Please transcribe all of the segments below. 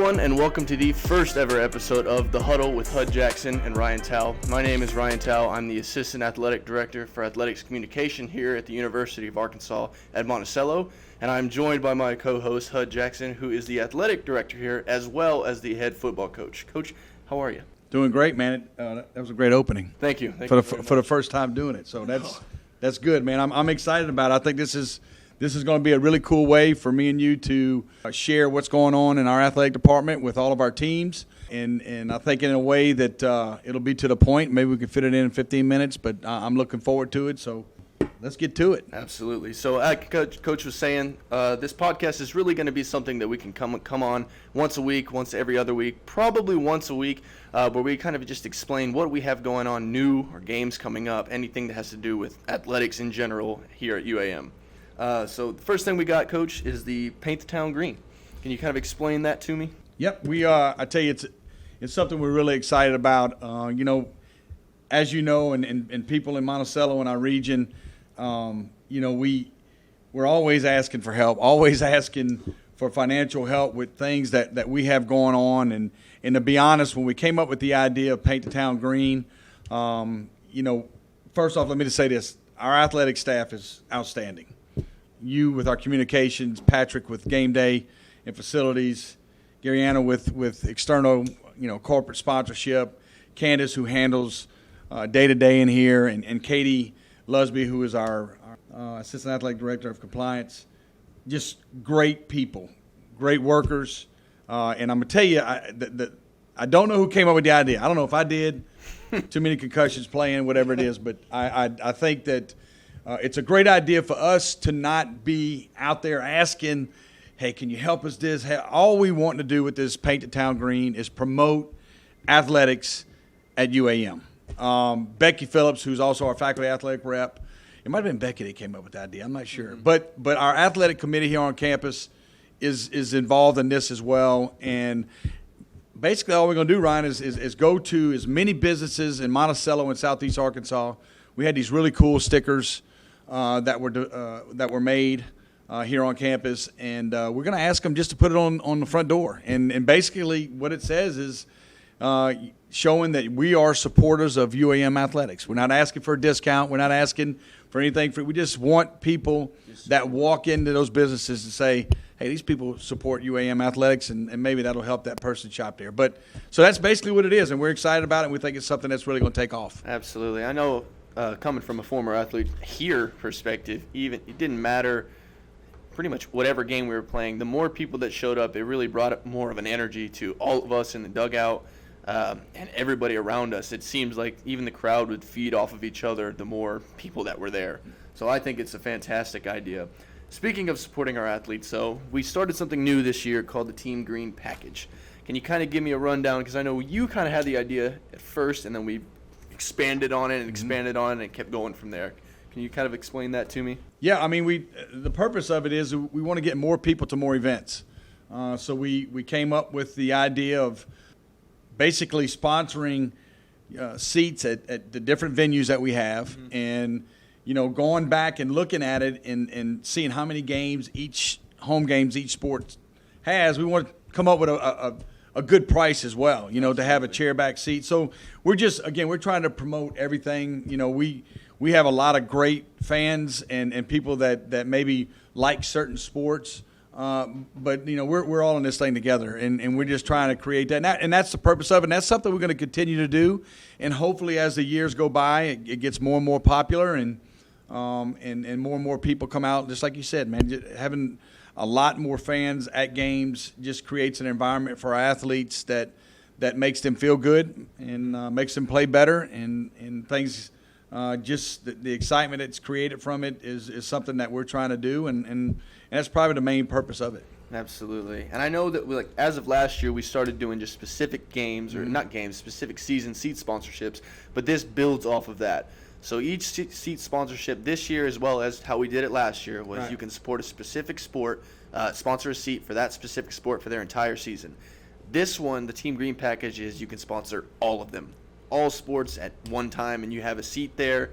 everyone, and welcome to the first ever episode of The Huddle with Hud Jackson and Ryan Tow. My name is Ryan Tow. I'm the Assistant Athletic Director for Athletics Communication here at the University of Arkansas at Monticello, and I'm joined by my co-host Hud Jackson, who is the Athletic Director here, as well as the head football coach. Coach, how are you? Doing great, man. That was a great opening. Thank you. For the first time doing it, so that's good, man. I'm excited about it. I think this is going to be a really cool way for me and you to share what's going on in our athletic department with all of our teams, and I think in a way that it'll be to the point. Maybe we can fit it in 15 minutes, but I'm looking forward to it, so let's get to it. Absolutely. So Coach was saying this podcast is really going to be something that we can come on once a week, once every other week, probably once a week, where we kind of just explain what we have going on new or games coming up, anything that has to do with athletics in general here at UAM. So the first thing we got, Coach, is the Paint the Town Green. Can you kind of explain that to me? Yep, I tell you, it's something we're really excited about. As you know, and people in Monticello and our region, we're always asking for help, always asking for financial help with things that we have going on. And to be honest, when we came up with the idea of Paint the Town Green, first off, let me just say this: our athletic staff is outstanding. You with our communications, Patrick with game day and facilities, Garyana with external, corporate sponsorship, Candace who handles day-to-day in here, and Katie Lusby, who is our Assistant Athletic Director of Compliance. Just great people, great workers. And I'm going to tell you, I don't know who came up with the idea. I don't know if I did. Too many concussions playing, whatever it is. But I think that it's a great idea for us to not be out there asking, hey, can you help us this? Hey, all we want to do with this Paint the Town Green is promote athletics at UAM. Becky Phillips, who's also our faculty athletic rep, it might have been Becky that came up with the idea. I'm not sure. Mm-hmm. But our athletic committee here on campus is involved in this as well. And basically all we're going to do, Ryan, is go to as many businesses in Monticello and Southeast Arkansas. We had these really cool stickers that were made here on campus, and we're going to ask them just to put it on the front door. And basically what it says is showing that we are supporters of UAM Athletics. We're not asking for a discount. We're not asking for anything. We just want people that walk into those businesses to say, hey, these people support UAM Athletics, and maybe that'll help that person shop there. But so that's basically what it is, and we're excited about it, and we think it's something that's really going to take off. Absolutely. I know coming from a former athlete here perspective, even it didn't matter pretty much whatever game we were playing. The more people that showed up, it really brought up more of an energy to all of us in the dugout and everybody around us. It seems like even the crowd would feed off of each other the more people that were there. So I think it's a fantastic idea. Speaking of supporting our athletes, so we started something new this year called the Team Green Package. Can you kind of give me a rundown? Because I know you kind of had the idea at first, and then we expanded on it and expanded on it and kept going from there. Can you kind of explain that to me? Yeah, I mean, the purpose of it is we want to get more people to more events. So we came up with the idea of basically sponsoring seats at the different venues that we have, mm-hmm. and going back and looking at it and seeing how many games home games each sport has. We want to come up with a good price as well, to have a chair back seat. So we're trying to promote everything. We have a lot of great fans and people that maybe like certain sports, but we're all in this thing together, and we're just trying to create that. And that's the purpose of it. And that's something we're going to continue to do. And hopefully, as the years go by, it gets more and more popular, and more and more people come out. Just like you said, man, having a lot more fans at games just creates an environment for our athletes that makes them feel good and makes them play better, and things. Just the excitement that's created from it is something that we're trying to do, and that's probably the main purpose of it. Absolutely. And I know that as of last year, we started doing just specific games, or not games, specific season seat sponsorships, but this builds off of that. So each seat sponsorship this year, as well as how we did it last year, was You can support a specific sport, sponsor a seat for that specific sport for their entire season. This one, the Team Green package, is you can sponsor all of them, all sports at one time, and you have a seat there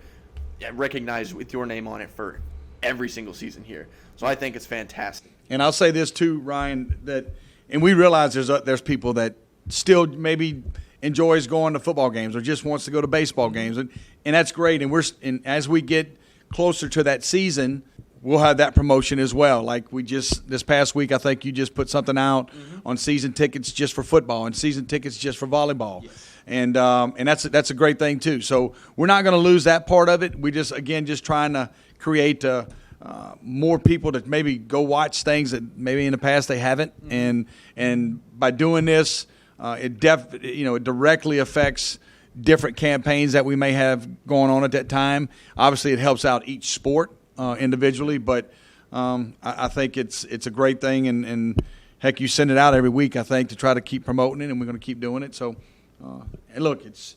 recognized with your name on it for every single season here. So I think it's fantastic. And I'll say this too, Ryan, that and we realize there's people that still maybe enjoys going to football games or just wants to go to baseball games, and that's great. And as we get closer to that season, we'll have that promotion as well. Like we just this past week, I think you just put something out on season tickets just for football and season tickets just for volleyball. Yes. And that's a great thing too. So we're not going to lose that part of it. We just trying to create more people to maybe go watch things that maybe in the past they haven't. And by doing this, it directly affects different campaigns that we may have going on at that time. Obviously, it helps out each sport individually, but I think it's a great thing. And heck, you send it out every week, I think, to try to keep promoting it, and we're going to keep doing it. So. And look, it's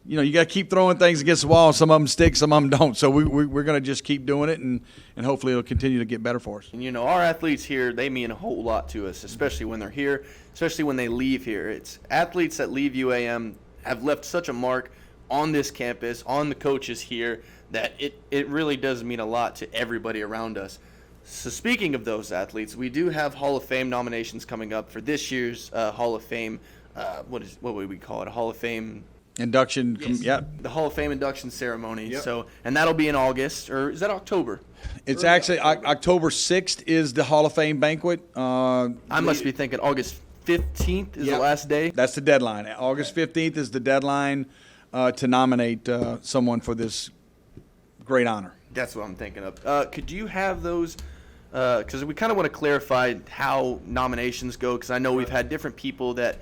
you got to keep throwing things against the wall. Some of them stick, some of them don't. So we're going to just keep doing it, and hopefully it'll continue to get better for us. And our athletes here, they mean a whole lot to us, especially when they're here, especially when they leave here. It's athletes that leave UAM have left such a mark on this campus, on the coaches here, that it really does mean a lot to everybody around us. So speaking of those athletes, we do have Hall of Fame nominations coming up for this year's Hall of Fame. What would we call it? A Hall of Fame induction. Yes. Yep. The Hall of Fame induction ceremony. Yep. So, and that'll be in August, or is that October? It's actually October 6th is the Hall of Fame banquet. I must be thinking August 15th is the last day. That's the deadline. August 15th is the deadline to nominate someone for this great honor. That's what I'm thinking of. Could you have those? Because we kind of want to clarify how nominations go, because I know we've had different people that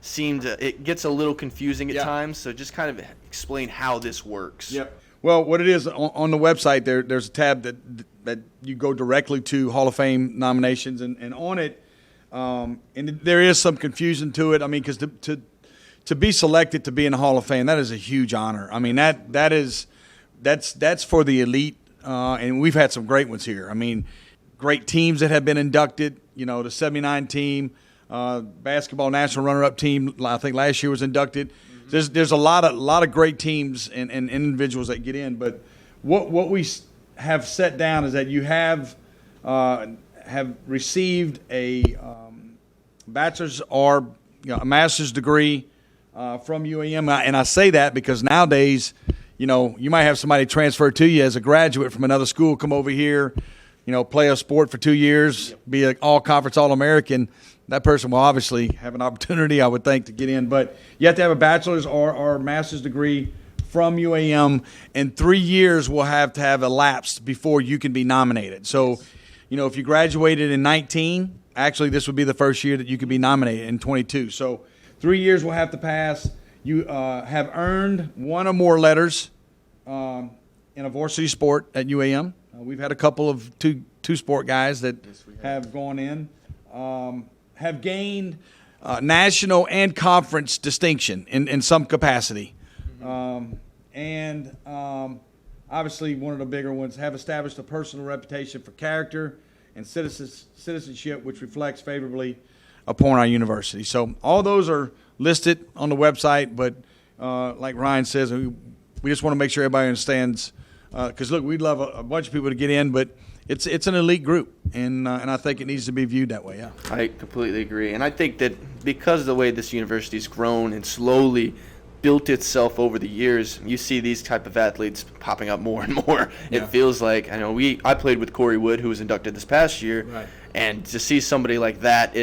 it gets a little confusing at times. So just kind of explain how this works. Yep. Well, what it is on the website, there's a tab that you go directly to Hall of Fame nominations, and on it, and there is some confusion to it. I mean, because to be selected to be in the Hall of Fame, that is a huge honor. I mean, that's for the elite, and we've had some great ones here. I mean, great teams that have been inducted. The '79 team. Basketball national runner-up team, I think last year was inducted. There's a lot of great teams and individuals that get in. But what we have set down is that you have received a bachelor's or a master's degree from UAM, and I say that because nowadays, you might have somebody transfer to you as a graduate from another school, come over here, play a sport for 2 years, be an all-conference All-American. That person will obviously have an opportunity, I would think, to get in. But you have to have a bachelor's or master's degree from UAM, and 3 years will have to have elapsed before you can be nominated. So, if you graduated in 19, actually this would be the first year that you could be nominated in 22. So 3 years will have to pass. You have earned one or more letters in a varsity sport at UAM. We've had a couple of two-sport guys that have gone in. Have gained national and conference distinction in some capacity. And obviously one of the bigger ones, have established a personal reputation for character and citizenship, which reflects favorably upon our university. So all those are listed on the website, but like Ryan says, we just want to make sure everybody understands, because, look, we'd love a bunch of people to get in, but it's an elite group, and I think it needs to be viewed that way. Yeah, I completely agree, and I think that because of the way this university's grown and slowly built itself over the years, you see these type of athletes popping up more and more. Yeah. It feels like I played with Corey Wood, who was inducted this past year, right. And to see somebody like that,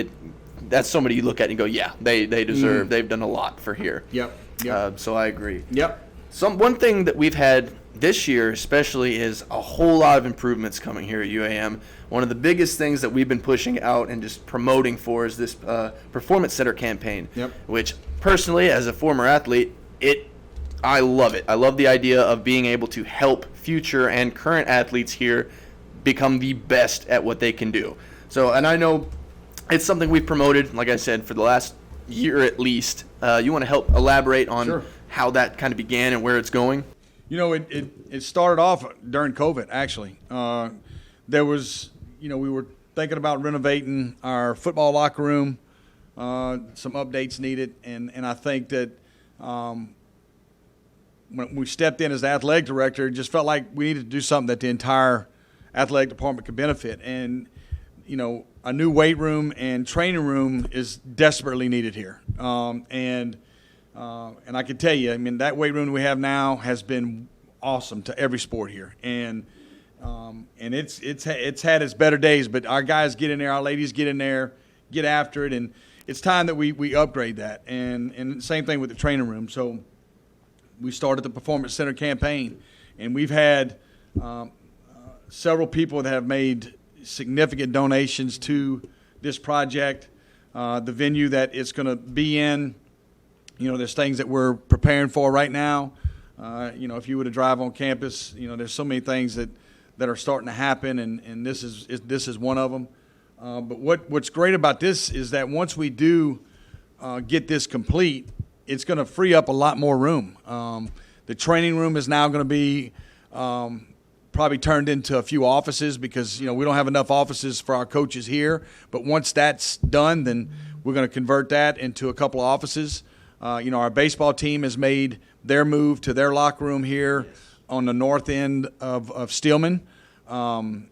that's somebody you look at and go, yeah, they deserve. They've done a lot for here. Yep. So I agree. Yep. One thing that we've had this year especially is a whole lot of improvements coming here at UAM. One of the biggest things that we've been pushing out and just promoting for is this Performance Center campaign, which personally, as a former athlete, I love it. I love the idea of being able to help future and current athletes here become the best at what they can do. So, and I know it's something we've promoted, like I said, for the last year at least. You want to help elaborate on how that kind of began and where it's going? It started off during COVID, actually. There was, we were thinking about renovating our football locker room, some updates needed, and I think that when we stepped in as the athletic director, it just felt like we needed to do something that the entire athletic department could benefit. And a new weight room and training room is desperately needed here. And I can tell you, I mean, that weight room we have now has been awesome to every sport here. And it's had its better days, but our guys get in there, our ladies get in there, get after it, and it's time that we upgrade that. And same thing with the training room. So we started the Performance Center campaign, and we've had several people that have made significant donations to this project. The venue that it's going to be in, there's things that we're preparing for right now. If you were to drive on campus, there's so many things that are starting to happen, and this is one of them. But what's great about this is that once we do get this complete, it's going to free up a lot more room. The training room is now going to be probably turned into a few offices because, we don't have enough offices for our coaches here. But once that's done, then we're going to convert that into a couple of offices. Our baseball team has made their move to their locker room here on the north end of Steelman. And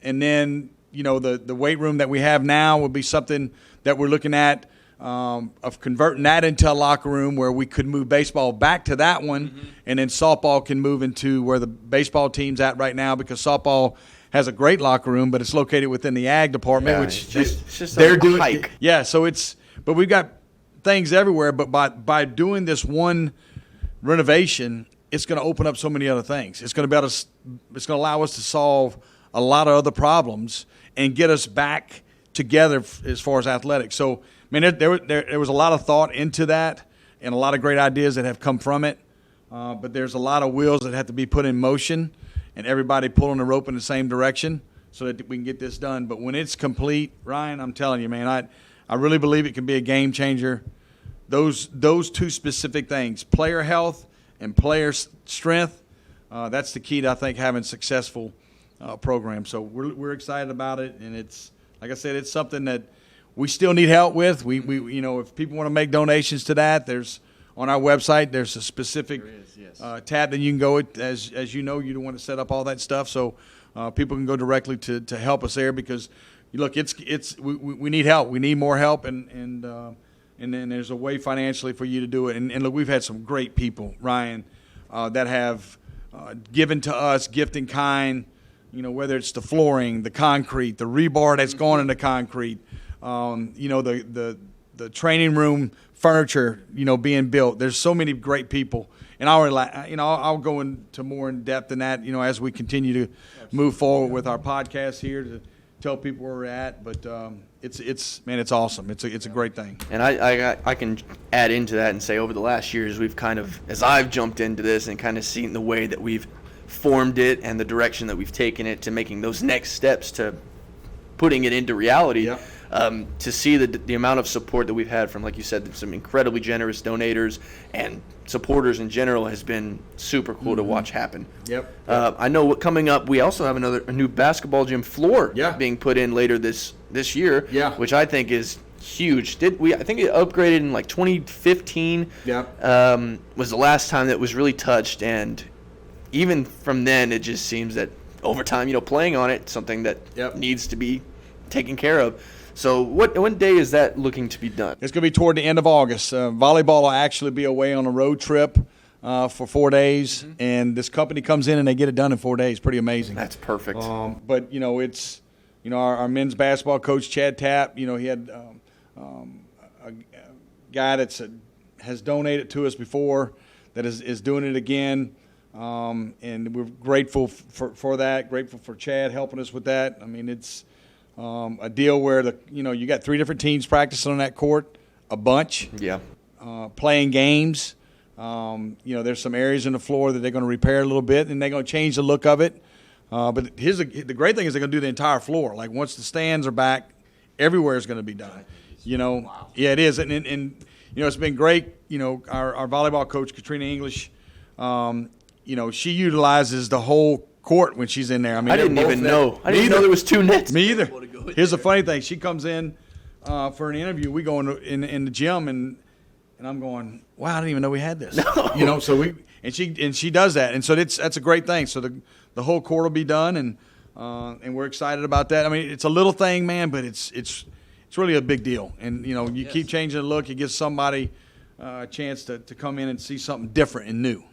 then, the weight room that we have now will be something that we're looking at of converting that into a locker room where we could move baseball back to that one, and then softball can move into where the baseball team's at right now, because softball has a great locker room, but it's located within the ag department, which it's just they're a doing. hike. Yeah, so but we've got things everywhere, but by doing this one renovation, it's going to open up so many other things. It's going to allow us to solve a lot of other problems and get us back together as far as athletics. So, I mean, there was a lot of thought into that and a lot of great ideas that have come from it. But there's a lot of wheels that have to be put in motion and everybody pulling the rope in the same direction so that we can get this done. But when it's complete, Ryan, I'm telling you, man, I really believe it can be a game changer. Those two specific things, player health and player strength, that's the key to, I think, having a successful program. So we're excited about it, and it's, like I said, it's something that we still need help with. We if people want to make donations to that, there's on our website there's a specific tab that you can go at, as you don't want to set up all that stuff, so people can go directly to help us there, because look, we need help. We need more help, and then there's a way financially for you to do it. And look, we've had some great people, Ryan, that have given to us, gift in kind, whether it's the flooring, the concrete, the rebar that's gone into concrete, the training room furniture, being built. There's so many great people. And I'll go into more in depth than that, as we continue to move forward with our podcast here to tell people where we're at. But it's awesome. It's a great thing. And I can add into that and say, over the last years, we've as I've jumped into this and kind of seen the way that we've formed it and the direction that we've taken it to making those next steps to putting it into reality. Yep. To see the amount of support that we've had from, like you said, some incredibly generous donators and supporters in general has been super cool to watch happen. Yep. I know coming up, we also have a new basketball gym floor being put in later this year, which I think is huge. I think it upgraded in like 2015. Was the last time that was really touched, and even from then, it just seems that over time, playing on it, something that needs to be taken care of. So what day is that looking to be done? It's going to be toward the end of August. Volleyball will actually be away on a road trip for 4 days, and this company comes in and they get it done in 4 days. Pretty amazing. That's perfect. But it's our men's basketball coach Chad Tapp. He had a guy that has donated to us before that is doing it again, and we're grateful for that. Grateful for Chad helping us with that. I mean, it's a deal where you got 3 different teams practicing on that court, a bunch, playing games. There's some areas in the floor that they're going to repair a little bit, and they're going to change the look of it. But the great thing is they're going to do the entire floor. Like, once the stands are back, everywhere is going to be done. Wow. Yeah, it is, and it's been great. Our volleyball coach Katrina English, she utilizes the whole court when she's in there. I mean, I didn't even know there was 2 nets. Me either. Here's the funny thing: she comes in for an interview. We go in the gym, and I'm going, wow, I didn't even know we had this. So she does that, and so that's a great thing. So the whole court will be done, and and we're excited about that. I mean, it's a little thing, man, but it's really a big deal. And you keep changing the look, it gives somebody a chance to come in and see something different and new.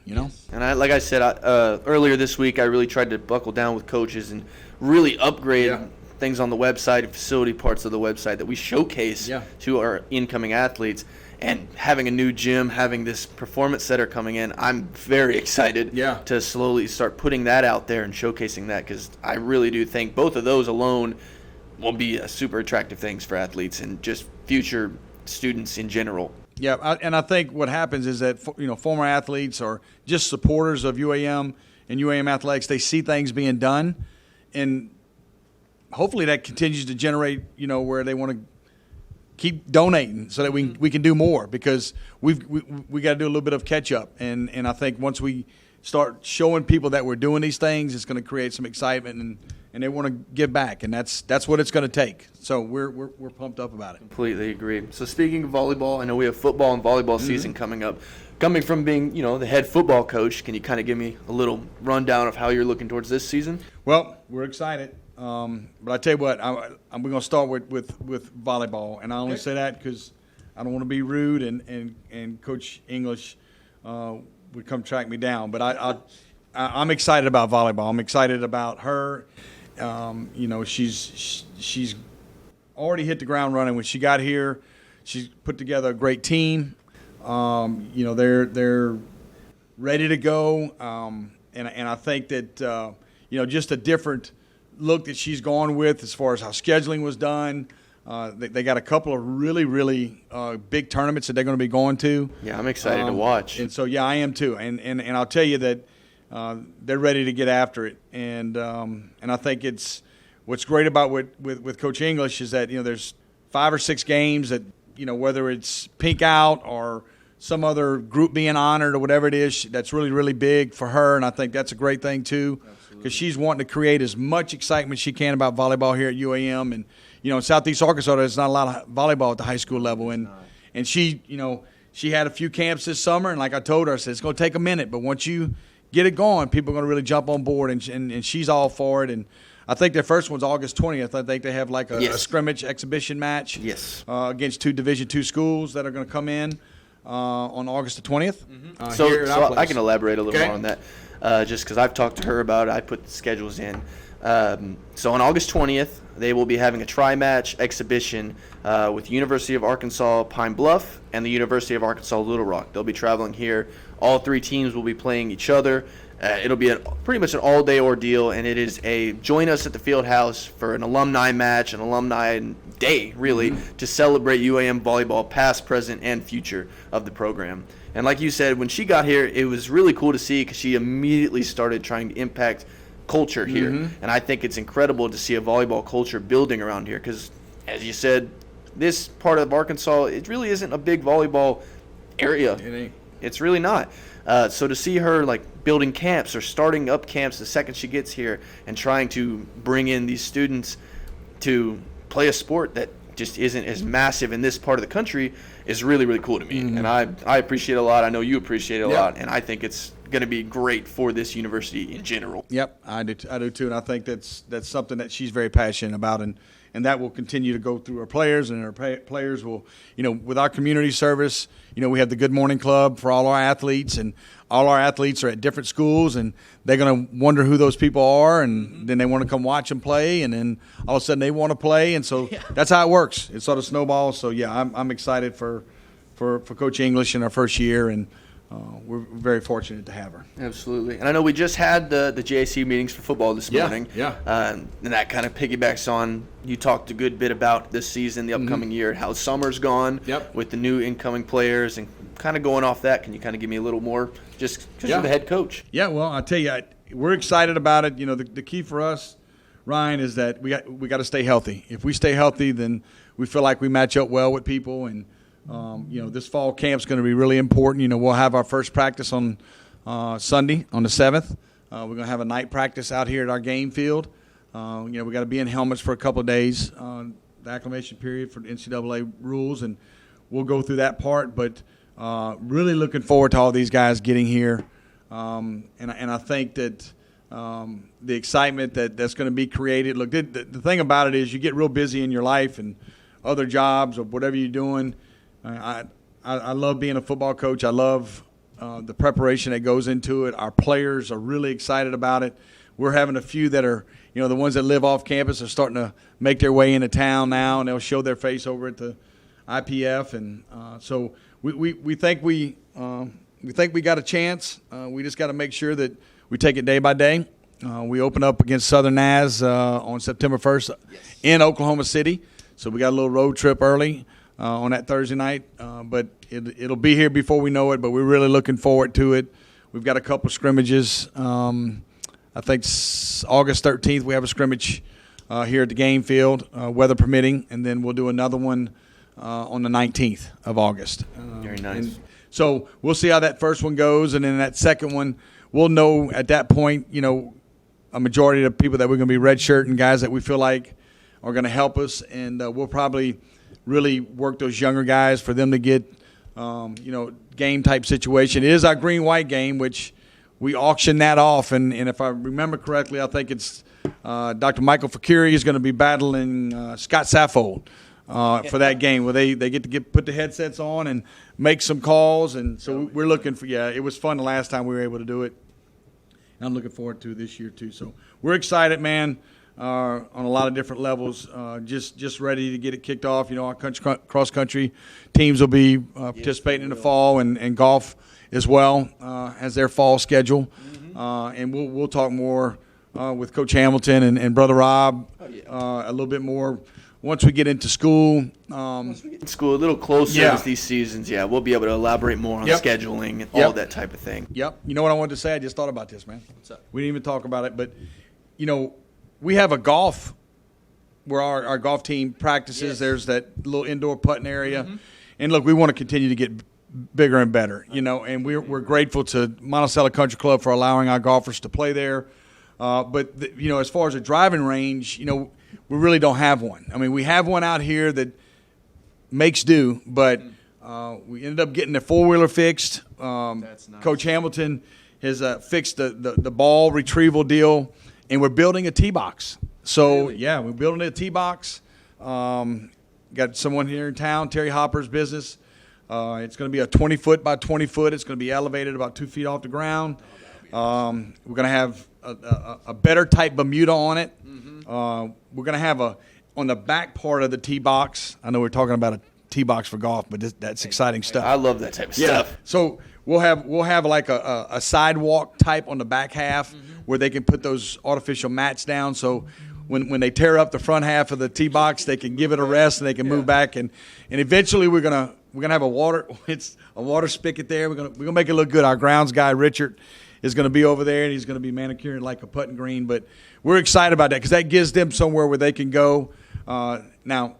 And like I said earlier this week, I really tried to buckle down with coaches and really upgrade things on the website and facility parts of the website that we showcase to our incoming athletes. And having a new gym, having this performance center coming in, I'm very excited to slowly start putting that out there and showcasing that, because I really do think both of those alone will be super attractive things for athletes and just future students in general. Yeah, and I think what happens is that former athletes or just supporters of UAM and UAM Athletics, they see things being done, and hopefully that continues to generate where they want to keep donating so that we can do more, because we got to do a little bit of catch up, and I think once we start showing people that we're doing these things, it's going to create some excitement, and they want to give back, and that's what it's going to take. So we're pumped up about it. Completely agree. So speaking of volleyball, I know we have football and volleyball season coming up. Coming from being the head football coach, can you kind of give me a little rundown of how you're looking towards this season? Well, we're excited. But I tell you what, we're going to start with volleyball, and I only say that because I don't want to be rude, and Coach English would come track me down. But I'm excited about volleyball. I'm excited about her. She's already hit the ground running. When she got here, she's put together a great team. They're ready to go, and I think that just a different look that she's gone with as far as how scheduling was done. They got a couple of really, really big tournaments that they're going to be going to. Yeah, I'm excited to watch. And so, I am too. And I'll tell you that they're ready to get after it. And I think it's what's great about with Coach English is that there's 5 or 6 games that whether it's Pink Out or some other group being honored or whatever it is, that's really, really big for her. And I think that's a great thing too, because she's wanting to create as much excitement as she can about volleyball here at UAM. And in Southeast Arkansas, there's not a lot of volleyball at the high school level, and she she had a few camps this summer, and like I told her, I said it's going to take a minute, but once you get it going, people are going to really jump on board, and she's all for it. And I think their first one's August 20th. I think they have like a scrimmage exhibition match against 2 Division II schools that are going to come in on August the 20th. So I can elaborate a little more on that. Just because I've talked to her about it, I put the schedules in. So on August 20th, they will be having a tri-match exhibition with University of Arkansas Pine Bluff and the University of Arkansas Little Rock. They'll be traveling here. All 3 teams will be playing each other. It'll be pretty much an all-day ordeal, and it is a join us at the Fieldhouse for an alumni match, an alumni day, really, to celebrate UAM volleyball past, present, and future of the program. And like you said, when she got here, it was really cool to see because she immediately started trying to impact culture here. And I think it's incredible to see a volleyball culture building around here because, as you said, this part of Arkansas, it really isn't a big volleyball area. It ain't. It's really not. So to see her like building camps or starting up camps the second she gets here and trying to bring in these students to play a sport that just isn't as massive in this part of the country is really, really cool to me. And I appreciate it a lot. I know you appreciate it a lot. And I think it's going to be great for this university in general. Yep, I do too. And I think that's something that she's very passionate about. And that will continue to go through our players, and our players will, with our community service, we have the Good Morning Club for all our athletes, and all our athletes are at different schools, and they're going to wonder who those people are, and then they want to come watch them play, and then all of a sudden they want to play, and so that's how it works. It sort of snowballs. So, I'm excited for Coach English in our first year, and we're very fortunate to have her. Absolutely. And I know we just had the JAC meetings for football this morning. And that kind of piggybacks on, you talked a good bit about this season, the upcoming year, how summer's gone with the new incoming players, and kind of going off that, can you kind of give me a little more just because you're the head coach? Yeah, well, I'll tell you, we're excited about it. The key for us, Ryan, is that we got to stay healthy. If we stay healthy, then we feel like we match up well with people, and this fall camp's going to be really important. We'll have our first practice on Sunday on the 7th. We're going to have a night practice out here at our game field. We got to be in helmets for a couple of days, the acclimation period for the NCAA rules, and we'll go through that part. But really looking forward to all these guys getting here. And I think that the excitement that's going to be created. Look, the thing about it is you get real busy in your life and other jobs or whatever you're doing. I love being a football coach. I love the preparation that goes into it. Our players are really excited about it. We're having a few that are, the ones that live off campus are starting to make their way into town now, and they'll show their face over at the IPF. And so we think we got a chance. We just got to make sure that we take it day by day. We open up against Southern Naz on September 1st in Oklahoma City. So we got a little road trip early on that Thursday night. But it'll be here before we know it, but we're really looking forward to it. We've got a couple scrimmages. I think August 13th we have a scrimmage here at the game field, weather permitting, and then we'll do another one on the 19th of August. Very nice. So we'll see how that first one goes, and then that second one, we'll know at that point, a majority of the people that we're going to be redshirting, guys that we feel like are going to help us, and we'll probably really work those younger guys for them to get, game type situation. It is our green-white game, which we auction that off, and if I remember correctly, I think it's Dr. Michael Fakiri is going to be battling Scott Saffold for that game, where they get to put the headsets on and make some calls, and so we're looking for. Yeah, it was fun the last time we were able to do it, and I'm looking forward to this year too. So we're excited, man, on a lot of different levels. Just ready to get it kicked off. Our cross country teams will be participating in the fall, and golf as well as their fall schedule, and we'll talk more with Coach Hamilton and Brother Rob a little bit more once we get into school. Once we get in school a little closer as these seasons, we'll be able to elaborate more on scheduling and all that type of thing. Yep. You know what I wanted to say? I just thought about this, man. What's up? We didn't even talk about it, but we have a golf where our golf team practices. Yes. There's that little indoor putting area, and look, we want to continue to get bigger and better, and we're grateful to Monticello Country Club for allowing our golfers to play there. But as far as a driving range, we really don't have one. I mean, we have one out here that makes do, but we ended up getting the four-wheeler fixed. That's nice. Coach Hamilton has fixed the ball retrieval deal, and we're building a tee box. So, we're building a tee box. Got someone here in town, Terry Hopper's business. It's going to be a 20-foot by 20-foot. It's going to be elevated about 2 feet off the ground. We're going to have a better type Bermuda on it. We're going to have on the back part of the tee box. I know we're talking about a tee box for golf, but that's exciting stuff. I love that type of stuff. So we'll have like a sidewalk type on the back half where they can put those artificial mats down. So when they tear up the front half of the tee box, they can give it a rest and they can move back. And eventually we're gonna have a water spigot there. We're gonna make it look good. Our grounds guy Richard is going to be over there, and he's going to be manicuring like a putting green. But we're excited about that because that gives them somewhere where they can go. Now,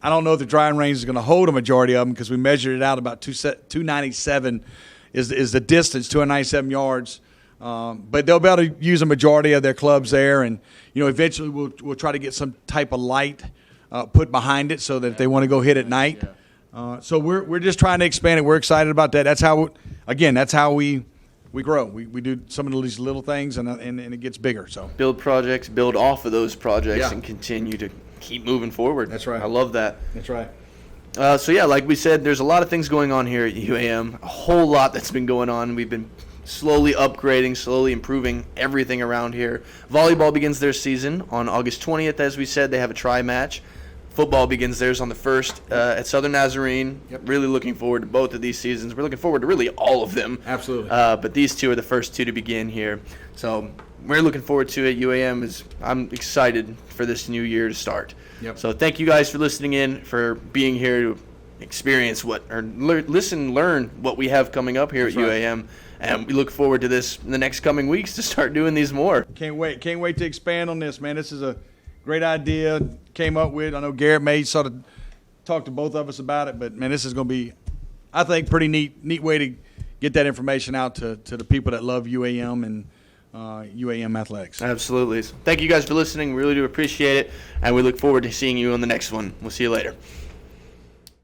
I don't know if the driving range is going to hold a majority of them because we measured it out about 297 is the distance, 297 yards. But they'll be able to use a majority of their clubs there, and eventually we'll try to get some type of light put behind it so that if they want to go hit at night. So we're just trying to expand it. We're excited about that. That's how we grow. We do some of these little things, and it gets bigger. So build projects, build off of those projects, and continue to keep moving forward. That's right. I love that. That's right. Like we said, there's a lot of things going on here at UAM. A whole lot that's been going on. We've been slowly upgrading, slowly improving everything around here. Volleyball begins their season on August 20th, as we said. They have a tri-match. Football begins theirs on the 1st at Southern Nazarene. Really looking forward to both of these seasons. We're looking forward to really all of them. Absolutely. But these two are the first two to begin here. So we're looking forward to it. UAM I'm excited for this new year to start. So thank you guys for listening in, for being here to experience learn what we have coming up here at UAM. And we look forward to this in the next coming weeks to start doing these more. Can't wait to expand on this, man. This is a great idea. Came up with. I know Garrett may sort of talk to both of us about it, but man, this is going to be, I think, pretty neat way to get that information out to the people that love UAM and UAM Athletics. Absolutely. Thank you guys for listening. We really do appreciate it, and we look forward to seeing you on the next one. We'll see you later.